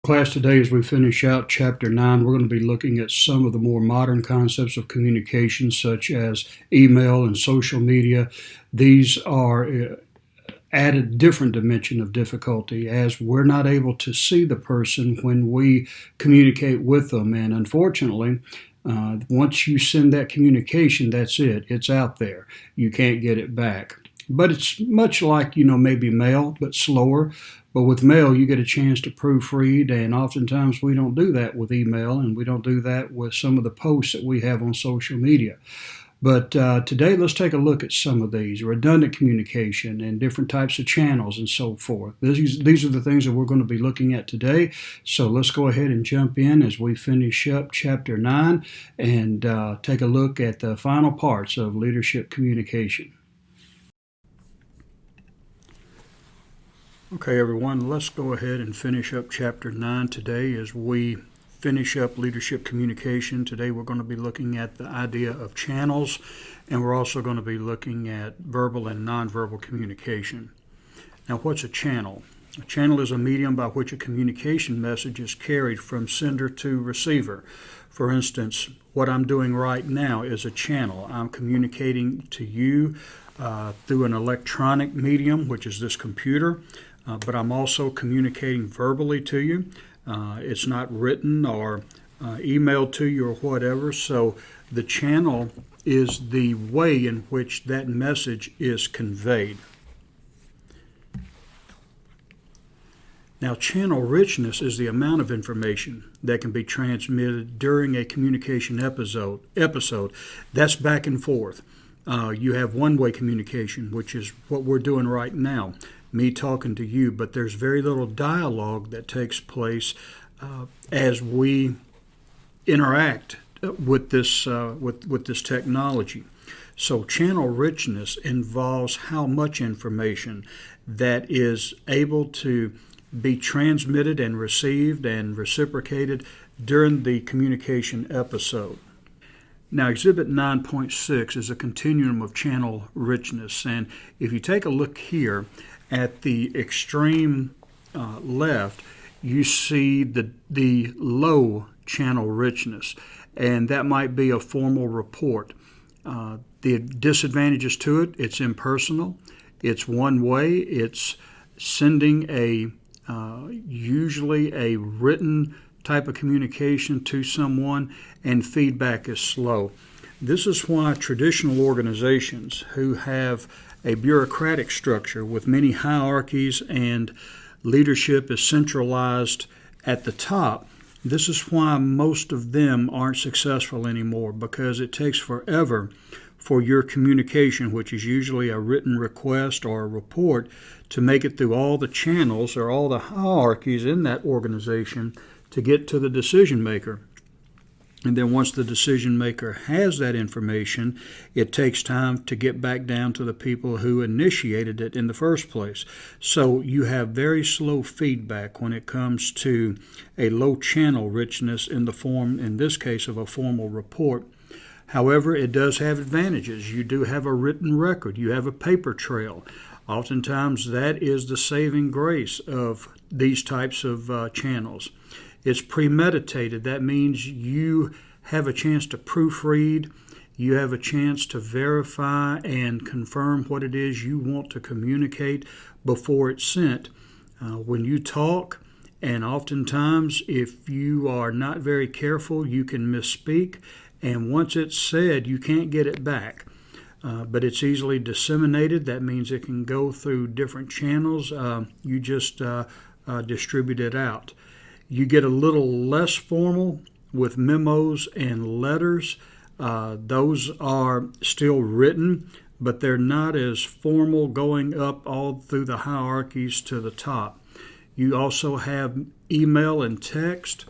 Class today, as we finish out Chapter 9, we're going to be looking at some of the more modern concepts of communication, such as email and social media. These are added different dimension of difficulty as we're not able to see the person when we communicate with them. And unfortunately, once you send that communication, that's it. It's out there. You can't get it back. But it's much like, maybe mail, but slower. But with mail, you get a chance to proofread, and oftentimes we don't do that with email, and we don't do that with some of the posts that we have on social media. But today, let's take a look at some of these redundant communication and different types of channels and so forth. These are the things that we're going to be looking at today. So let's go ahead and jump in as we finish up Chapter 9 and take a look at the final parts of leadership communication. Okay, everyone, let's go ahead and finish up Chapter 9 today as we finish up leadership communication. Today we're going to be looking at the idea of channels, and we're also going to be looking at verbal and nonverbal communication. Now, what's a channel? A channel is a medium by which a communication message is carried from sender to receiver. For instance, what I'm doing right now is a channel. I'm communicating to you through an electronic medium, which is this computer. But I'm also communicating verbally to you. It's not written or emailed to you or whatever. So the channel is the way in which that message is conveyed. Now, channel richness is the amount of information that can be transmitted during a communication episode. That's back and forth. You have one-way communication, which is what we're doing right now. Me talking to you, but there's very little dialogue that takes place as we interact with this technology. So channel richness involves how much information that is able to be transmitted and received and reciprocated during the communication episode. Now, Exhibit 9.6 is a continuum of channel richness, and if you take a look here, at the extreme left, you see the low channel richness, and that might be a formal report. The disadvantages to it, it's impersonal, it's one way, it's sending usually a written type of communication to someone, and feedback is slow. This is why traditional organizations who have a bureaucratic structure with many hierarchies and leadership is centralized at the top. This is why most of them aren't successful anymore, because it takes forever for your communication, which is usually a written request or a report, to make it through all the channels or all the hierarchies in that organization to get to the decision maker. And then once the decision maker has that information, it takes time to get back down to the people who initiated it in the first place. So you have very slow feedback when it comes to a low channel richness in the form, in this case, of a formal report. However, it does have advantages. You do have a written record. You have a paper trail. Oftentimes, that is the saving grace of these types of channels. It's premeditated. That means you have a chance to proofread. You have a chance to verify and confirm what it is you want to communicate before it's sent. When you talk, and oftentimes if you are not very careful, you can misspeak. And once it's said, you can't get it back. But it's easily disseminated. That means it can go through different channels. You just distribute it out. You get a little less formal with memos and letters. Those are still written, but they're not as formal going up all through the hierarchies to the top. You also have email and text,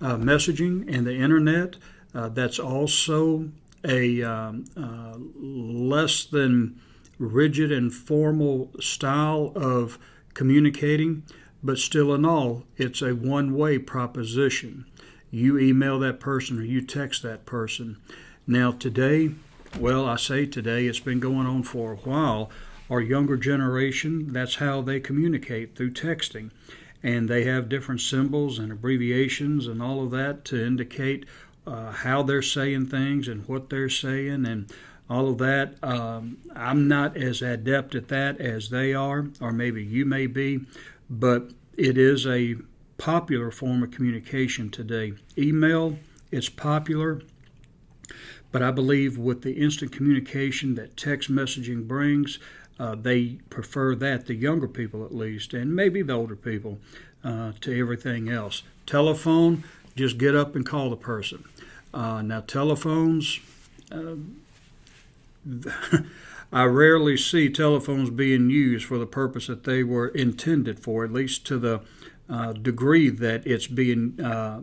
messaging, and the internet. That's also a less than rigid and formal style of communicating. But still in all, it's a one-way proposition. You email that person or you text that person. Now today, well, I say today, it's been going on for a while. Our younger generation, that's how they communicate, through texting. and they have different symbols and abbreviations and all of that to indicate how they're saying things and what they're saying and all of that. I'm not as adept at that as they are, or maybe you may be, but it is a popular form of communication today. Email, it's popular, but I believe with the instant communication that text messaging brings, they prefer that, the younger people at least, and maybe the older people, to everything else. Telephone, just get up and call the person. Now, telephones, I rarely see telephones being used for the purpose that they were intended for, at least to the degree that it's being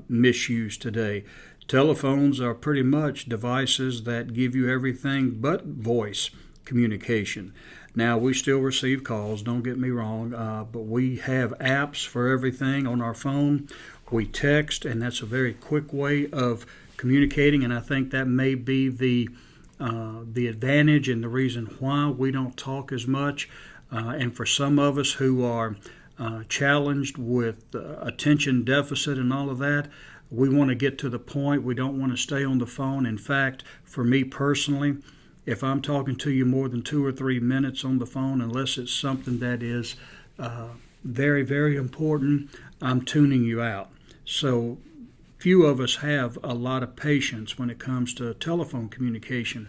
misused today. Telephones are pretty much devices that give you everything but voice communication. Now, we still receive calls, don't get me wrong, but we have apps for everything on our phone. We text, and that's a very quick way of communicating, and I think that may be the advantage and the reason why we don't talk as much. And for some of us who are challenged with attention deficit and all of that, we want to get to the point. We don't want to stay on the phone. In fact, for me personally, if I'm talking to you more than 2 or 3 minutes on the phone, unless it's something that is very, very important, I'm tuning you out. So few of us have a lot of patience when it comes to telephone communication.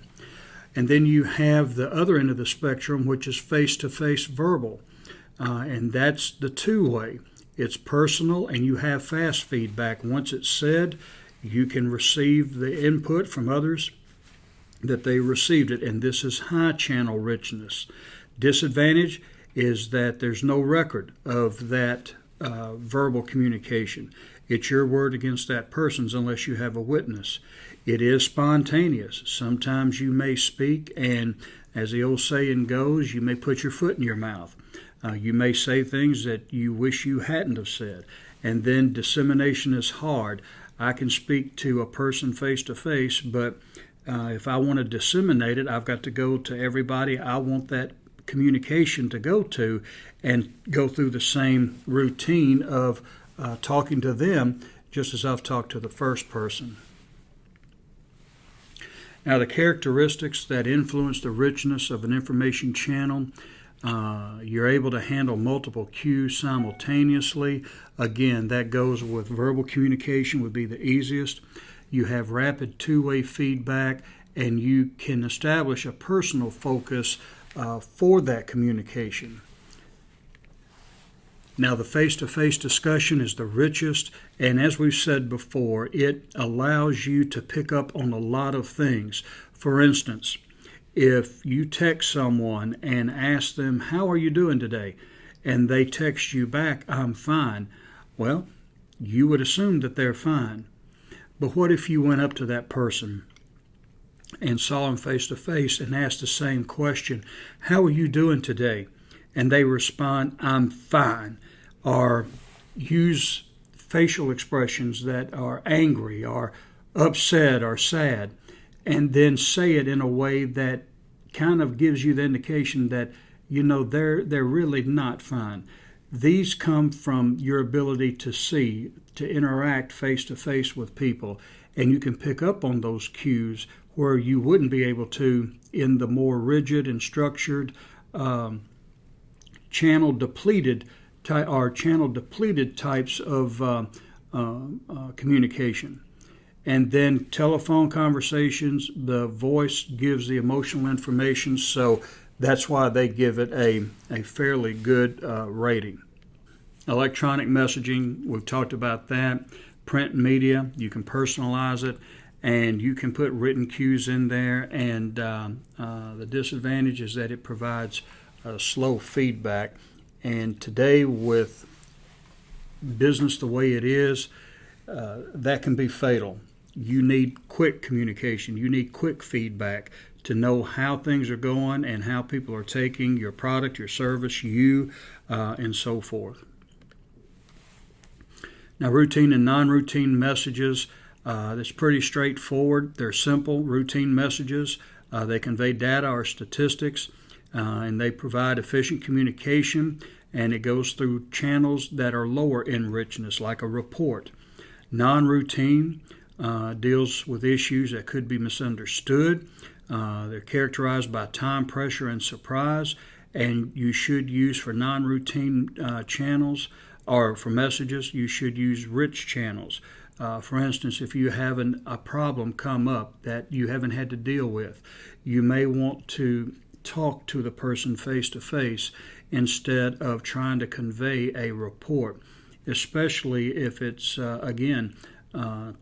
And then you have the other end of the spectrum, which is face-to-face verbal. And that's the two-way. It's personal, and you have fast feedback. Once it's said, you can receive the input from others that they received it, and this is high channel richness. Disadvantage is that there's no record of that verbal communication. It's your word against that person's unless you have a witness. It is spontaneous. Sometimes you may speak, and as the old saying goes, you may put your foot in your mouth. You may say things that you wish you hadn't have said. And then dissemination is hard. I can speak to a person face to face, but if I want to disseminate it, I've got to go to everybody I want that communication to go to and go through the same routine of talking to them just as I've talked to the first person. Now, the characteristics that influence the richness of an information channel: you're able to handle multiple cues simultaneously. Again, that goes with verbal communication would be the easiest. You have rapid two-way feedback, and you can establish a personal focus for that communication. Now, the face-to-face discussion is the richest, and as we've said before, it allows you to pick up on a lot of things. For instance, if you text someone and ask them, "How are you doing today?" and they text you back, "I'm fine," well, you would assume that they're fine. But what if you went up to that person and saw them face to face and asked the same question, "How are you doing today?" and they respond, "I'm fine," or use facial expressions that are angry or upset or sad, and then say it in a way that kind of gives you the indication that, you know, they're really not fine. These come from your ability to see, to interact face to face with people, and you can pick up on those cues where you wouldn't be able to in the more rigid and structured channel depleted types of communication. And then telephone conversations, the voice gives the emotional information, so that's why they give it a fairly good rating. Electronic messaging, we've talked about that. Print media, you can personalize it, and you can put written cues in there, and the disadvantage is that it provides slow feedback. And today, with business the way it is, that can be fatal. You need quick communication. You need quick feedback to know how things are going and how people are taking your product, your service, and so forth. Now, routine and non-routine messages, that's pretty straightforward. They're simple, routine messages. They convey data or statistics, and they provide efficient communication. and it goes through channels that are lower in richness, like a report. Non-routine deals with issues that could be misunderstood. They're characterized by time pressure and surprise, and you should use for non-routine channels or for messages, you should use rich channels. For instance, if you have a problem come up that you haven't had to deal with, you may want to talk to the person face to face instead of trying to convey a report, especially if it's, again,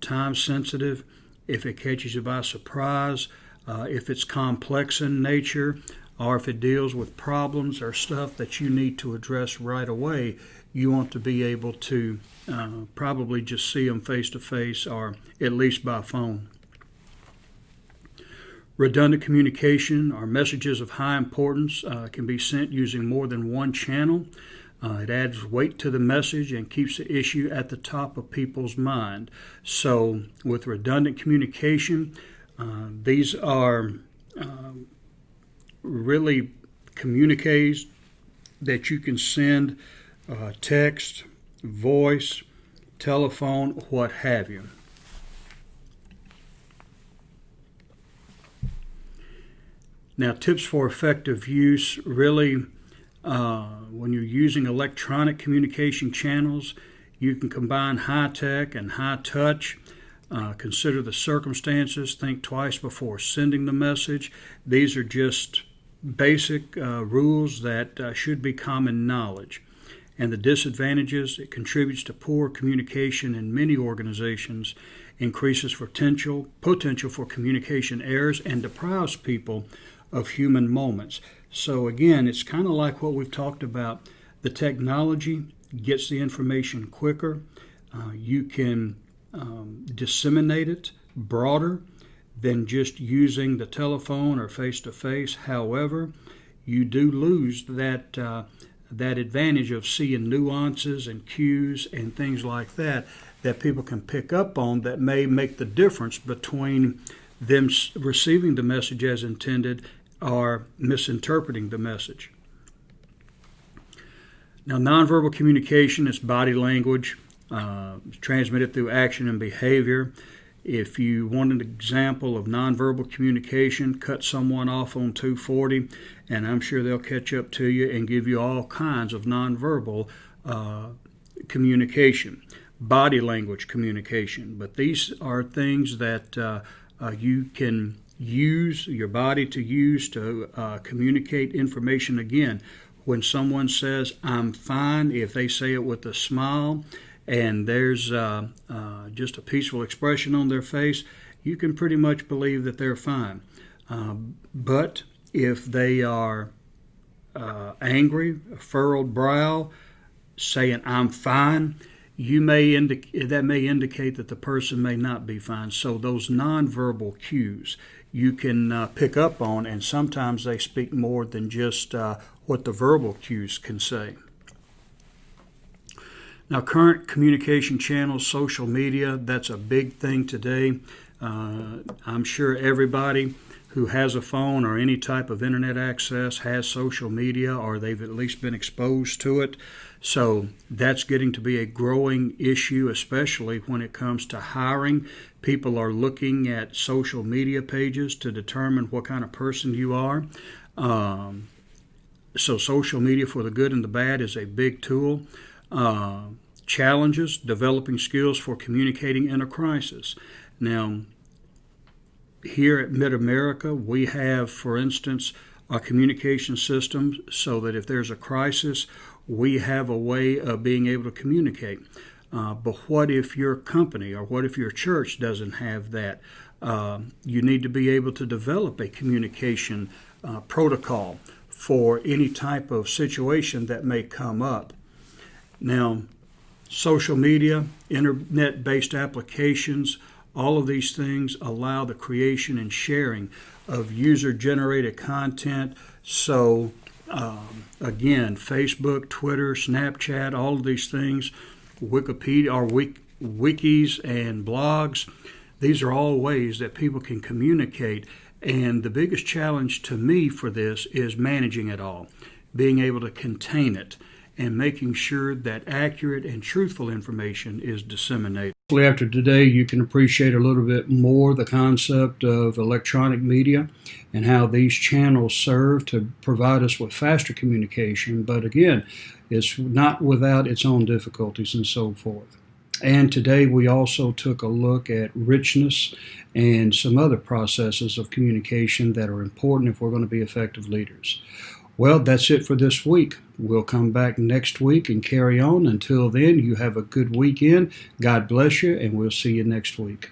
time sensitive, if it catches you by surprise, if it's complex in nature, or if it deals with problems or stuff that you need to address right away. You want to be able to probably just see them face to face or at least by phone. Redundant communication or messages of high importance can be sent using more than one channel. It adds weight to the message and keeps the issue at the top of people's mind. So with redundant communication, these are really communiques that you can send text, voice, telephone, what have you. Now, tips for effective use, really, when you're using electronic communication channels, you can combine high-tech and high-touch. Consider the circumstances. Think twice before sending the message. These are just basic rules that should be common knowledge. And the disadvantages: it contributes to poor communication in many organizations, increases potential for communication errors, and deprives people of human moments. So again, it's kind of like what we've talked about. The technology gets the information quicker. You can disseminate it broader than just using the telephone or face-to-face. However, you do lose that advantage of seeing nuances and cues and things like that people can pick up on that may make the difference between them receiving the message as intended or misinterpreting the message. Now, nonverbal communication is body language, transmitted through action and behavior. If you want an example of nonverbal communication, cut someone off on 240, and I'm sure they'll catch up to you and give you all kinds of nonverbal communication, body language communication. But these are things that you can use your body to use to communicate information. Again, when someone says, "I'm fine," if they say it with a smile and there's just a peaceful expression on their face, you can pretty much believe that they're fine. But if they are angry, a furrowed brow, saying, "I'm fine," that may indicate that the person may not be fine. So those nonverbal cues you can pick up on, and sometimes they speak more than just what the verbal cues can say. Now, current communication channels, social media, that's a big thing today. I'm sure everybody who has a phone or any type of internet access has social media, or they've at least been exposed to it. So that's getting to be a growing issue, especially when it comes to hiring. People are looking at social media pages to determine what kind of person you are. So social media, for the good and the bad, is a big tool. Challenges: developing skills for communicating in a crisis. Now, here at Mid-America, we have, for instance, a communication system so that if there's a crisis, we have a way of being able to communicate. But what if your company or what if your church doesn't have that? You need to be able to develop a communication protocol for any type of situation that may come up. Now, social media, internet-based applications, all of these things allow the creation and sharing of user-generated content. So, again, Facebook, Twitter, Snapchat, all of these things, Wikipedia, or wikis and blogs, these are all ways that people can communicate. And the biggest challenge to me for this is managing it all, being able to contain it. and making sure that accurate and truthful information is disseminated. Hopefully after today you can appreciate a little bit more the concept of electronic media and how these channels serve to provide us with faster communication, but again, it's not without its own difficulties and so forth. And today we also took a look at richness and some other processes of communication that are important if we're going to be effective leaders. Well, that's it for this week. We'll come back next week and carry on. Until then, you have a good weekend. God bless you, and we'll see you next week.